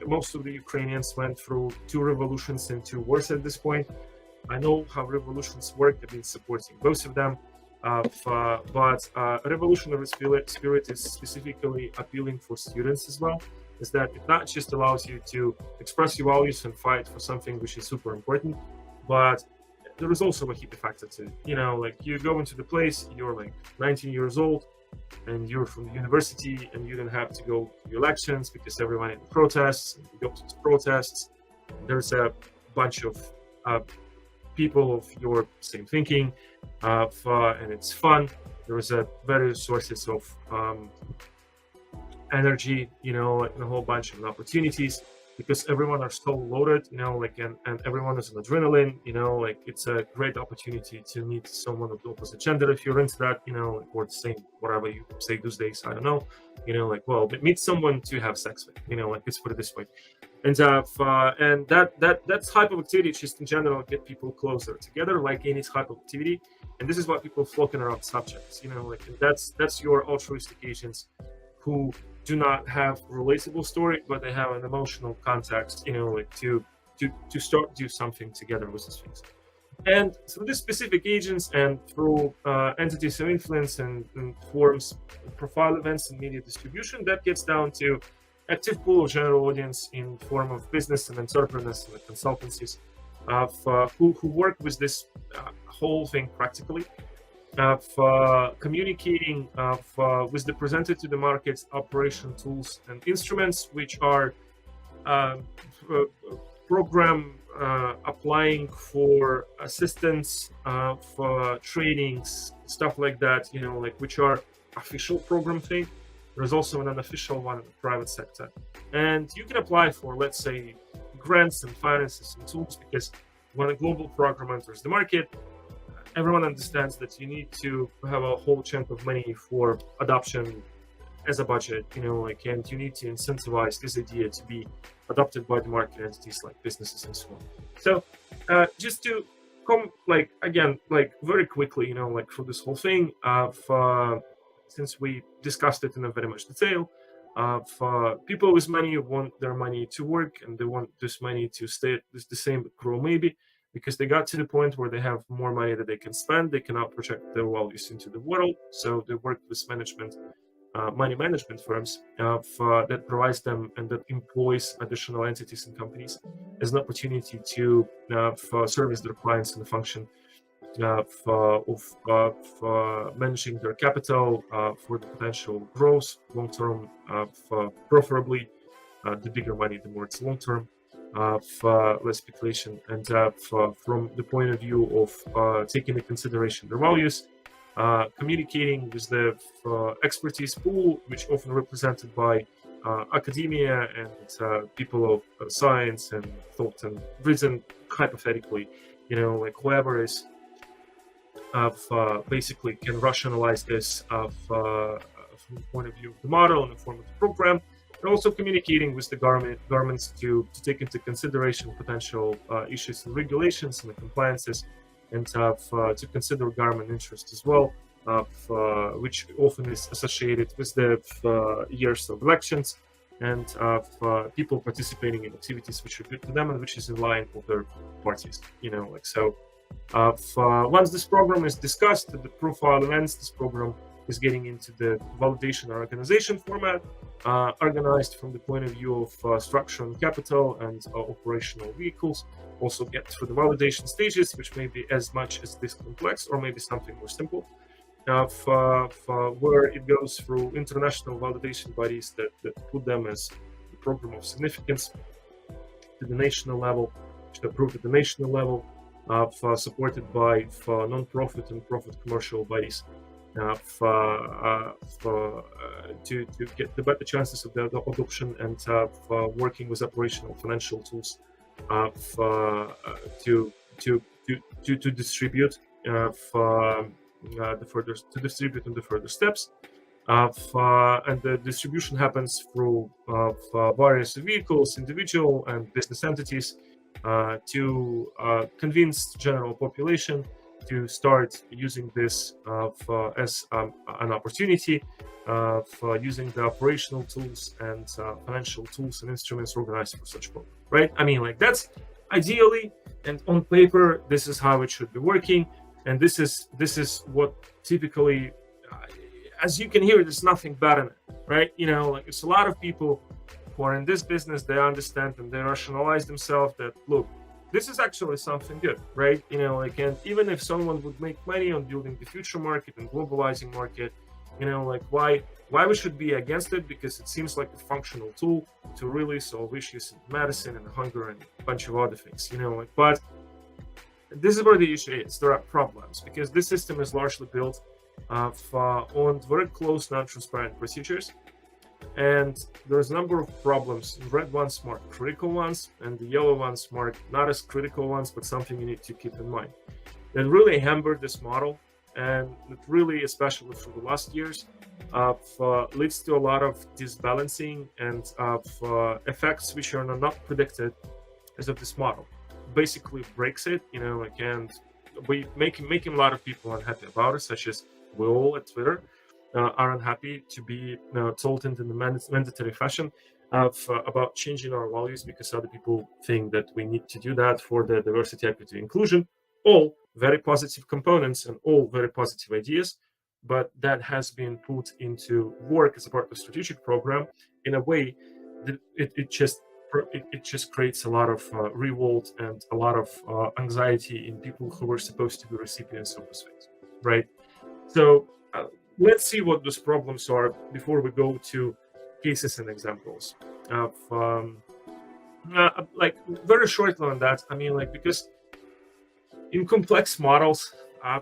most of the Ukrainians went through 2 revolutions and 2 wars at this point. I know how revolutions work. I've been supporting both of them. But revolutionary spirit is specifically appealing for students as well, is that it not just allows you to express your values and fight for something which is super important, but there is also a hippie factor to it. You go into the place, you're 19 years old, and you're from the university, and you don't have to go to the elections because everyone in the protests, and you go to the protests, there's a bunch of people of your same thinking, and it's fun. There is various sources of energy, a whole bunch of opportunities, because everyone are so loaded, and everyone is on adrenaline, it's a great opportunity to meet someone of the opposite gender if you're into that, or the same, whatever you say these days, I don't know, but meet someone to have sex with, let's put it this way. And that type of activity just in general get people closer together, like any type of activity. And this is why people flocking around subjects, and that's your altruistic agents who do not have relatable story, but they have an emotional context, to start do something together with these things. And through these specific agents and through entities of influence and forums, profile events and media distribution, that gets down to active pool of general audience in form of business and entrepreneurs and consultancies who work with this whole thing practically, communicating with the presented to the markets operation tools and instruments, which are program applying for assistance, for trainings, stuff like that, which are official program thing. There's also an unofficial one in the private sector. And you can apply for, let's say, grants and finances and tools, because when a global program enters the market, everyone understands that you need to have a whole chunk of money for adoption as a budget, and you need to incentivize this idea to be adopted by the market entities like businesses and so on. So just to come very quickly, through this whole thing, since we discussed it in a very much detail, for people with money want their money to work, and they want this money to stay the same but grow, maybe because they got to the point where they have more money that they can spend. They cannot project their values into the world, so they work with money management firms that provides them and that employs additional entities and companies as an opportunity to service their clients in the function of managing their capital for the potential growth long term, preferably the bigger money, the more it's long term, less speculation, and from the point of view of taking into consideration their values, communicating with the expertise pool, which often represented by academia and people of science and thought and reason, hypothetically, whoever is basically can rationalize this from the point of view of the model and the form of the program, and also communicating with the governments to take into consideration potential issues and regulations and the compliances, and to consider government interest as well, which often is associated with the years of elections and people participating in activities which are good to them and which is in line with their parties. So. Once this program is discussed, the profile ends. This program is getting into the validation and organization format, organized from the point of view of structure and capital and operational vehicles. Also get through the validation stages, which may be as much as this complex or maybe something more simple, where it goes through international validation bodies that put them as a program of significance to the national level, which approved at the national level, supported by non-profit and profit commercial bodies, to get the better chances of the adoption, and working with operational financial tools to distribute distribute in the further steps. And the distribution happens through various vehicles, individual and business entities, to convince general population to start using this as an opportunity for using the operational tools and financial tools and instruments organized for such program, right? That's ideally and on paper, this is how it should be working, and this is what typically, as you can hear, there's nothing bad in it, right? It's a lot of people who are in this business, they understand and they rationalize themselves that, look, this is actually something good, right? And even if someone would make money on building the future market and globalizing market, why we should be against it? Because it seems like a functional tool to really solve issues in medicine and hunger and a bunch of other things, but this is where the issue is. There are problems because this system is largely built on very close, non-transparent procedures. And there's a number of problems. The red ones mark critical ones, and the yellow ones mark not as critical ones, but something you need to keep in mind. It really hampered this model, and it really, especially through the last years, leads to a lot of disbalancing and effects which are not predicted as of this model. Basically breaks it, and we making a lot of people unhappy about it, such as we all at Twitter are unhappy to be told in the mandatory fashion about changing our values because other people think that we need to do that for the diversity, equity, inclusion. All very positive components and all very positive ideas, but that has been put into work as a part of the strategic program in a way that it just creates a lot of revolt and a lot of anxiety in people who were supposed to be recipients of this things, right? So let's see what those problems are before we go to cases and examples. Very shortly on that, because in complex models,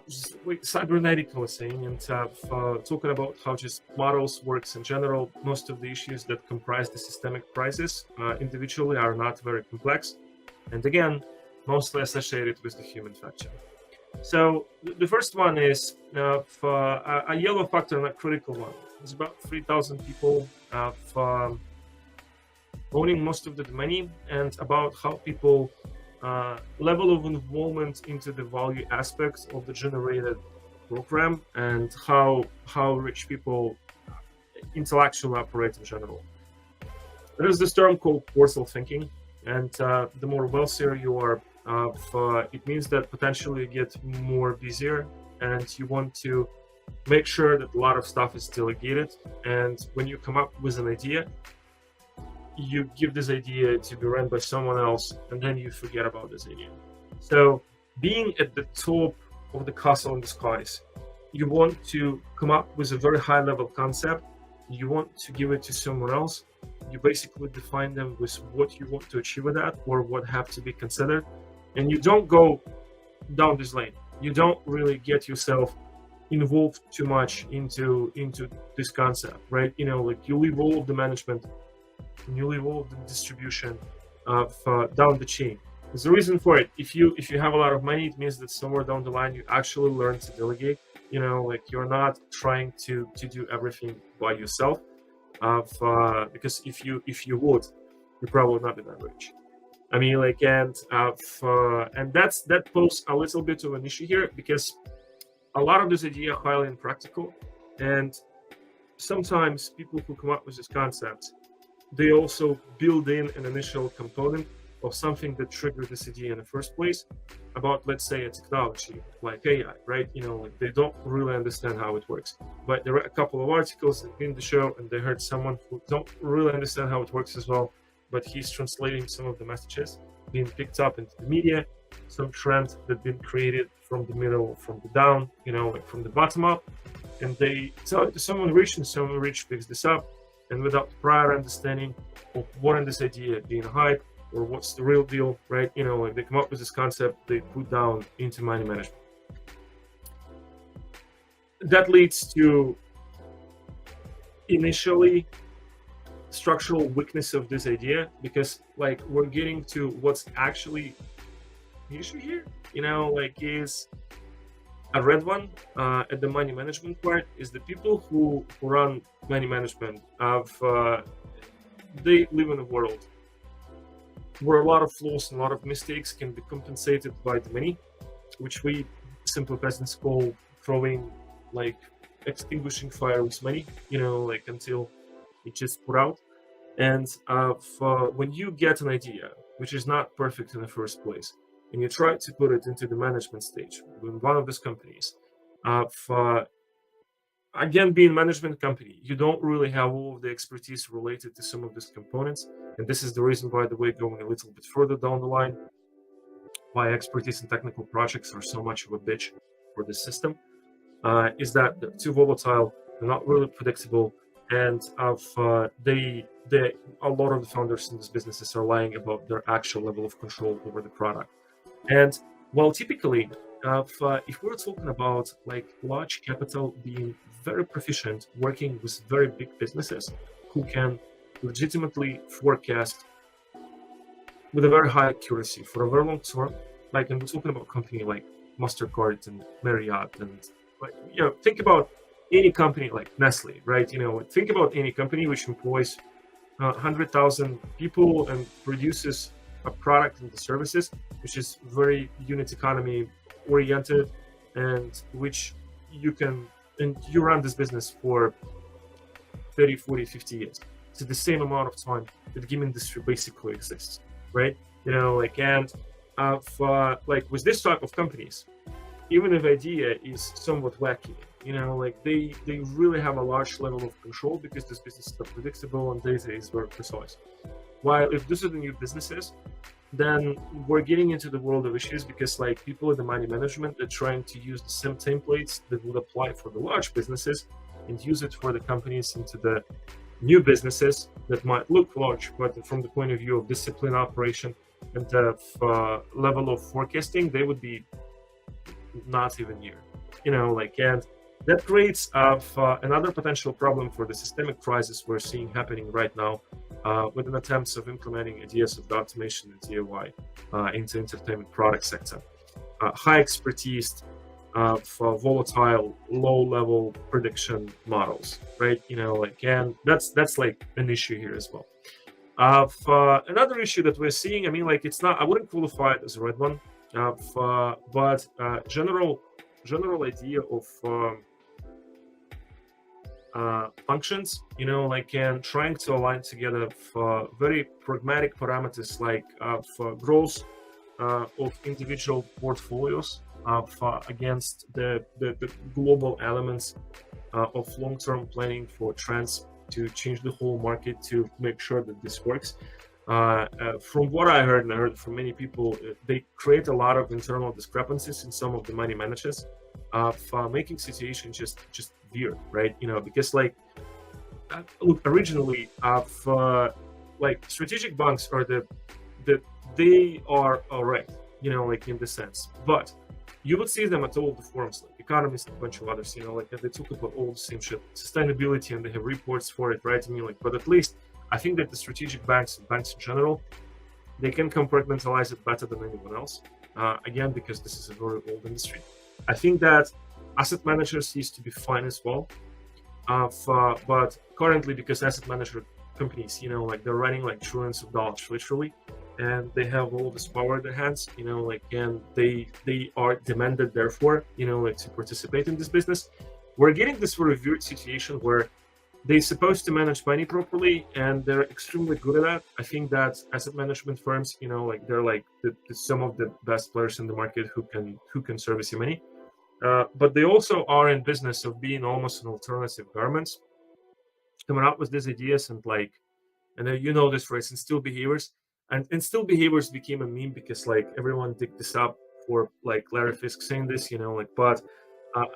just like cybernetic, I was saying, and talking about how just models works in general. Most of the issues that comprise the systemic crisis individually are not very complex, and again, mostly associated with the human factor. So the first one is a yellow factor and a critical one. It's about 3,000 people owning most of the money, and about how people level of involvement into the value aspects of the generated program, and how rich people intellectually operate in general. There is this term called portal thinking, and the more wealthier you are, it means that potentially you get more busier, and you want to make sure that a lot of stuff is delegated. And when you come up with an idea, you give this idea to be run by someone else, and then you forget about this idea. So being at the top of the castle in the skies, you want to come up with a very high level concept, you want to give it to someone else, you basically define them with what you want to achieve with that, or what have to be considered, and you don't go down this lane. You don't really get yourself involved too much into this concept, right? Like you leave all of the management and you leave all of the distribution of down the chain. There's a reason for it. If you have a lot of money, it means that somewhere down the line you actually learn to delegate. Like you're not trying to do everything by yourself. Because if you would, you're probably not that rich. I mean, like, and that poses a little bit of an issue here, because a lot of this idea are highly impractical, and sometimes people who come up with this concept, they also build in an initial component of something that triggered this idea in the first place about, let's say, a technology like AI, right? Like they don't really understand how it works. But there are a couple of articles in the show, and they heard someone who don't really understand how it works as well, but he's translating some of the messages being picked up into the media, some trend that been created from the middle, from the down, like from the bottom up, and they tell it to someone rich, and someone rich picks this up, and without prior understanding of what in this idea being a hype or what's the real deal, right? Like they come up with this concept, they put down into money management. That leads to initially structural weakness of this idea, because like we're getting to what's actually the issue here, like is a red one at the money management part is the people who run money management they live in a world where a lot of flaws and a lot of mistakes can be compensated by the money, which we simple peasants call throwing, like extinguishing fire with money, like until it just put out. And when you get an idea which is not perfect in the first place, and you try to put it into the management stage in one of these companies, again, being management company, you don't really have all of the expertise related to some of these components. And this is the reason, by the way, going a little bit further down the line, why expertise in technical projects are so much of a bitch for the system, is that they're too volatile, they're not really predictable, and a lot of the founders in these businesses are lying about their actual level of control over the product. And while typically, if we're talking about like large capital being very proficient working with very big businesses who can legitimately forecast with a very high accuracy for a very long term, like, and we're talking about a company like MasterCard and Marriott, and like, think about any company like Nestle, right? Think about any company which employs 100,000 people and produces a product and the services which is very unit economy oriented, and which you run this business for 30, 40, 50 years. So the same amount of time that the game industry basically exists, right? And with this type of companies, even if idea is somewhat wacky, like they really have a large level of control because this business is predictable and data is very precise. While if this is the new businesses, then we're getting into the world of issues, because like people in the money management are trying to use the same templates that would apply for the large businesses and use it for the companies into the new businesses that might look large, but from the point of view of discipline, operation, and the level of forecasting, they would be not even year. And that creates another potential problem for the systemic crisis we're seeing happening right now, with an attempts of implementing ideas of the automation and DIY into entertainment product sector. High expertise for volatile, low-level prediction models, right? And that's like an issue here as well. Another issue that we're seeing, I mean, like it's not, I wouldn't qualify it as a red one, but general idea of functions, and trying to align together for very pragmatic parameters like for growth of individual portfolios against the global elements of long-term planning for trends to change the whole market to make sure that this works. From what I heard, and I heard from many people, they create a lot of internal discrepancies in some of the money managers, making situation just weird, right? Because look, originally, like strategic banks are they are alright, in the sense, but you would see them at all the forums, like Economist and a bunch of others, they talk about all the same shit, sustainability, and they have reports for it, right? But at least I think that the strategic banks and banks in general, they can compartmentalize it better than anyone else. Again, because this is a very old industry. I think that asset managers used to be fine as well, but currently, because asset manager companies, they're running like trillions of dollars, literally, and they have all this power in their hands, and they are demanded, therefore, to participate in this business. We're getting this very weird situation where they're supposed to manage money properly, and they're extremely good at that. I think that asset management firms, they're like some of the best players in the market who can service your money. But they also are in business of being almost an alternative governments, coming up with these ideas and then this phrase, instill behaviors. And instill behaviors became a meme because everyone did this up for Larry Fisk saying this, but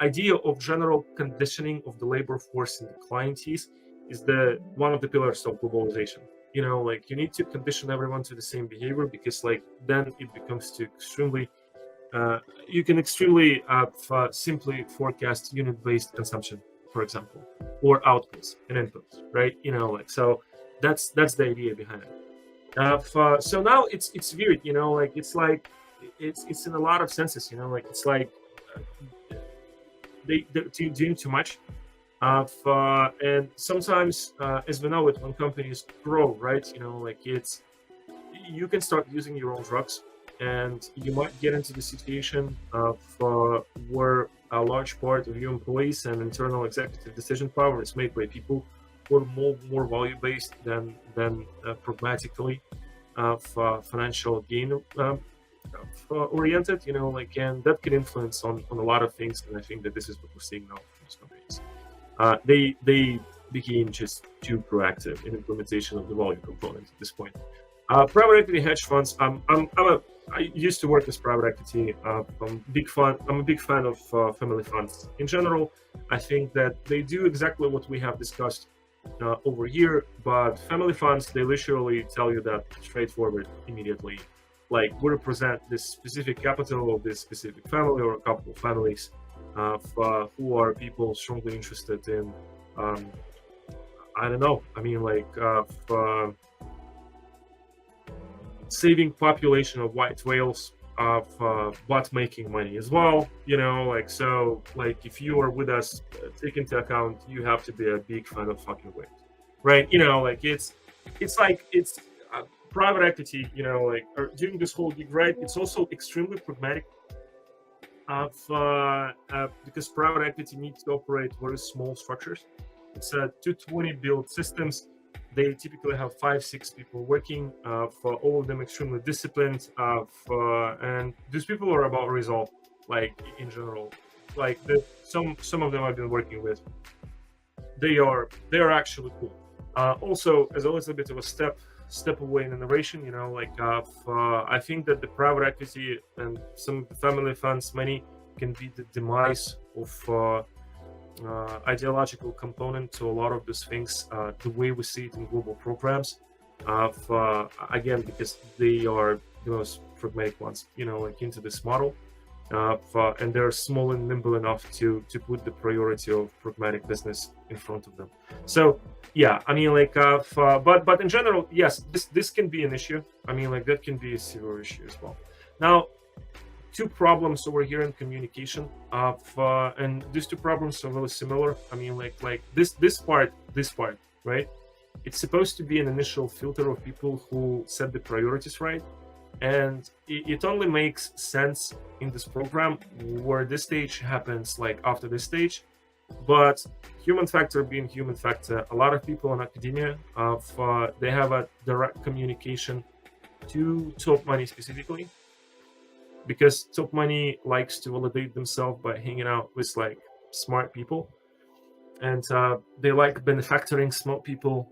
idea of general conditioning of the labor force in the clientes is the one of the pillars of globalization. You need to condition everyone to the same behavior because then it becomes too extremely you can extremely simply forecast unit-based consumption, for example, or outputs and inputs, right? So that's the idea behind it. So now it's weird, it's in a lot of senses, it's they're doing too much. And sometimes, as we know it, when companies grow, right, you can start using your own drugs, and you might get into the situation of where a large part of your employees and internal executive decision power is made by people who are more value-based than pragmatically financial gain oriented, and that can influence on a lot of things. And I think that this is what we're seeing now from these companies. They became just too proactive in implementation of the value component at this point. Private equity hedge funds. I used to work as private equity. I'm a big fan of family funds in general. I think that they do exactly what we have discussed over here. But family funds, they literally tell you that straightforward immediately. We represent this specific capital of this specific family or a couple of families who are people strongly interested in. I don't know. I mean, saving population of white whales but making money as well, so if you are with us, take into account you have to be a big fan of fucking whales, right? It's private equity, or doing this whole gig, right? It's also extremely pragmatic because private equity needs to operate very small structures. It's 220 build systems. They typically have 5-6 people working, for all of them extremely disciplined, and these people are about result, in general. Some of them I've been working with, they are actually cool. Also, as a little bit of a step away in innovation, I think that the private equity and some of the family funds money can be the demise of ideological component to a lot of these things, the way we see it in global programs, again, because they are the most pragmatic ones, into this model. and they're small and nimble enough to put the priority of pragmatic business in front of them. So yeah, I mean, like, but in general, yes, this can be an issue. I mean, like, that can be a severe issue as well. Now, two problems over here in communication, and these two problems are really similar. I mean, like this part, right? It's supposed to be an initial filter of people who set the priorities right, and it only makes sense in this program where this stage happens, like after this stage. But human factor being human factor, a lot of people in academia, they have a direct communication to top money specifically, because top money likes to validate themselves by hanging out with like smart people, and they like benefactoring smart people,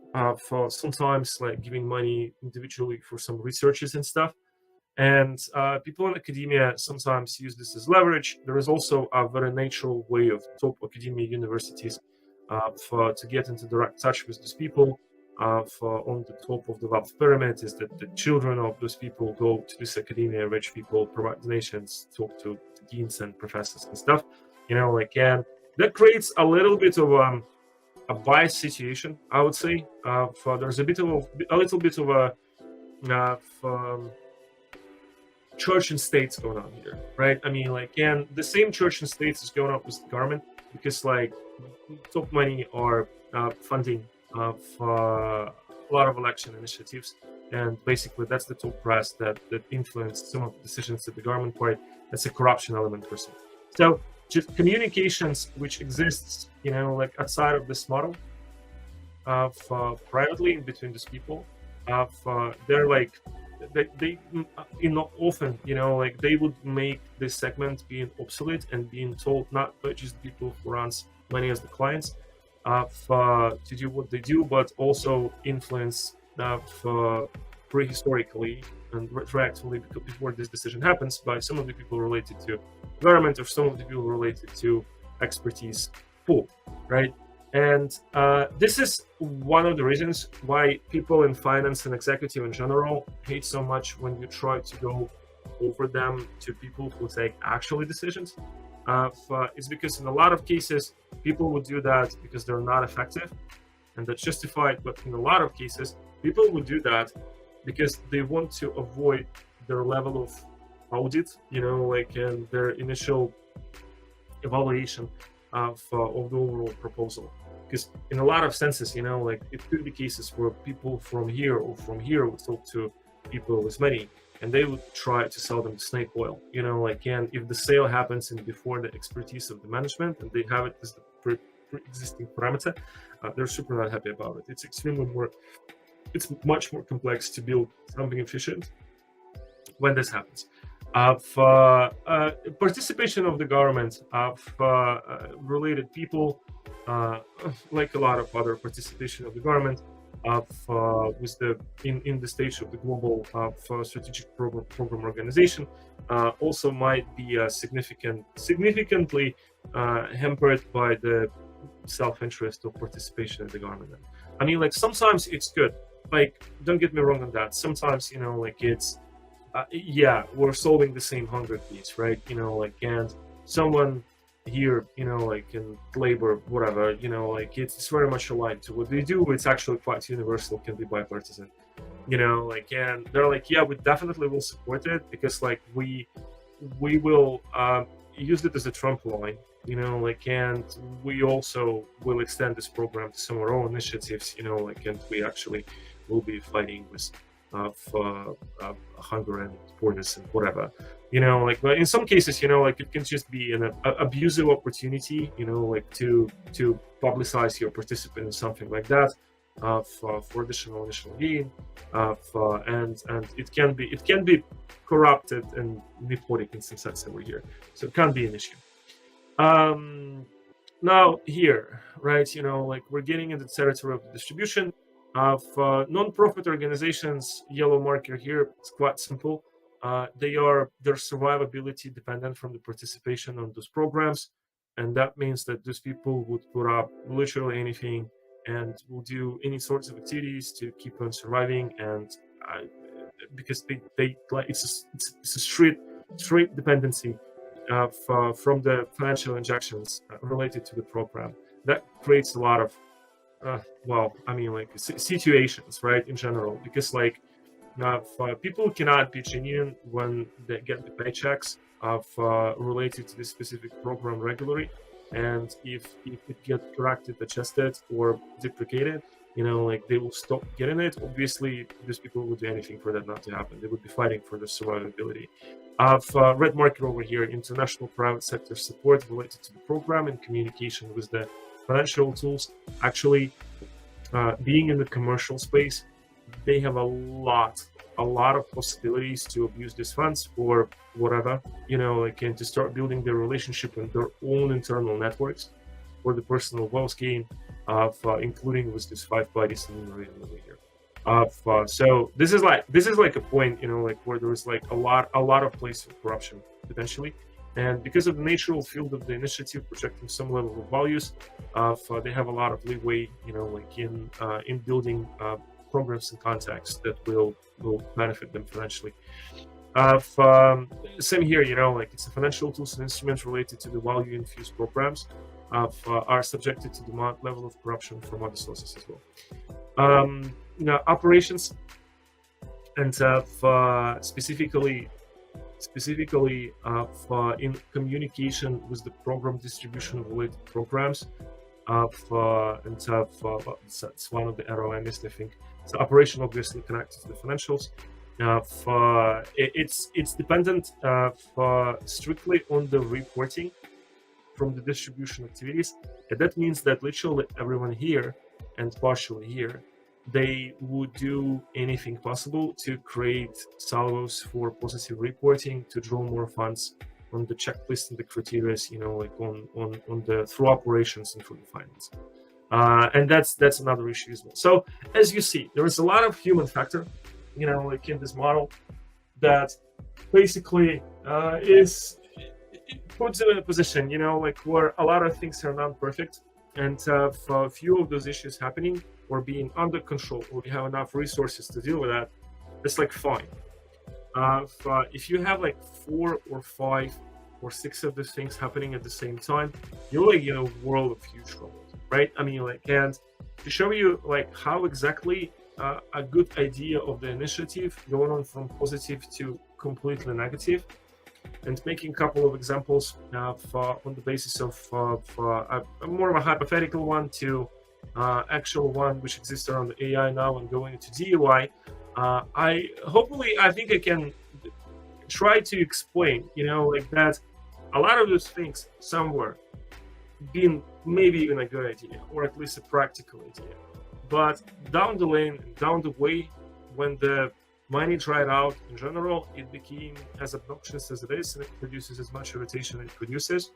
for sometimes like giving money individually for some researches and stuff. And people in academia sometimes use this as leverage. There is also a very natural way of top academia universities to get into direct touch with these people. On the top of the wealth pyramid is that the children of those people go to this academia, rich people provide donations, talk to the deans and professors and stuff. Like, and that creates a little bit of a biased situation, I would say. There's a little bit of a church and states going on here, right? I mean, like, and the same church and states is going on with the government, because like top money are funding for a lot of election initiatives, and basically that's the top brass that influence some of the decisions at the government part. That's a corruption element per se. So just communications which exists, like outside of this model of privately in between these people, they're like they often, like they would make this segment being obsolete and being told not by just people who runs money as the clients to do what they do, but also influence prehistorically and retroactively before this decision happens by some of the people related to government or some of the people related to expertise pool, right? And this is one of the reasons why people in finance and executive in general hate so much when you try to go over them to people who take actually decisions. It's because in a lot of cases, people would do that because they're not effective, and that's justified. But in a lot of cases, people would do that because they want to avoid their level of audit, like, and their initial evaluation of the overall proposal. Because in a lot of senses, like, it could be cases where people from here or from here would talk to people with money, and they would try to sell them snake oil, like, and if the sale happens in before the expertise of the management and they have it as the pre-existing parameter, they're super not happy about it. It's much more complex to build something efficient when this happens. Participation of the government, of related people, like a lot of other participation of the government, with in the stage of the global strategic program organization, also might be significantly hampered by the self-interest of participation in the government. I mean, like, sometimes it's good. Like, don't get me wrong on that. Sometimes, like, it's we're solving the same hunger piece, right? Like, and someone here, like in labor, whatever, like, it's very much aligned to what they do. It's actually quite universal, can be bipartisan, like, and they're like, yeah, we definitely will support it because, like, we will use it as a trump line, like, and we also will extend this program to some of our own initiatives, like, and we actually will be fighting with hunger and poorness and whatever, like, but in some cases, like, it can just be an abusive opportunity, like, to publicize your participant in something like that, for additional gain, and it can be corrupted and nepotic in some sense over here, so it can be an issue. Now here, right, like, we're getting into the territory of the distribution of non-profit organizations. Yellow marker here, it's quite simple. Their survivability dependent from the participation on those programs, and that means that those people would put up literally anything and will do any sorts of activities to keep on surviving, and because they like, it's a straight dependency from the financial injections related to the program. That creates a lot of well, I mean, like situations, right, in general, because like people cannot be genuine when they get the paychecks of related to this specific program regularly, and if it gets corrected, adjusted, or deprecated, like they will stop getting it. Obviously, these people would do anything for that not to happen. They would be fighting for their survivability. I've red marker over here: international private sector support related to the program and communication with the financial tools. Actually, being in the commercial space, they have a lot of possibilities to abuse these funds for whatever, like, and to start building their relationship and their own internal networks for the personal wealth gain of including with these 5 bodies enumerated over here. So this is like a point, like where there is like a lot of place for corruption potentially. And because of the natural field of the initiative projecting some level of values, they have a lot of leeway, like in building programs and contacts that will benefit them financially. Same here, like it's the financial tools and instruments related to the value infused programs are subjected to the level of corruption from other sources as well. Operations and specifically in communication with the program distribution of related programs that's one of the error I missed, I think. So operation obviously connected to the financials. It's dependent strictly on the reporting from the distribution activities, and that means that literally everyone here and partially here, they would do anything possible to create salvos for positive reporting, to draw more funds on the checklist and the criteria, like on the through operations and through the finance. And that's another issue as well. So as you see, there is a lot of human factor, like in this model, that basically puts them in a position, like where a lot of things are not perfect, and for a few of those issues happening or being under control, or we have enough resources to deal with that, it's like fine. If you have like 4 or 5 or 6 of these things happening at the same time, you're like in a world of huge trouble, right? I mean, like, and to show you like how exactly a good idea of the initiative going on from positive to completely negative, and making a couple of examples on the basis of more of a hypothetical one to actual one which exists around the AI now, and going into DUI. I think I can try to explain, like that a lot of those things somewhere being maybe even a good idea, or at least a practical idea. But down the lane, down the way, when the money dried out in general, it became as obnoxious as it is, and it produces as much irritation as it produces.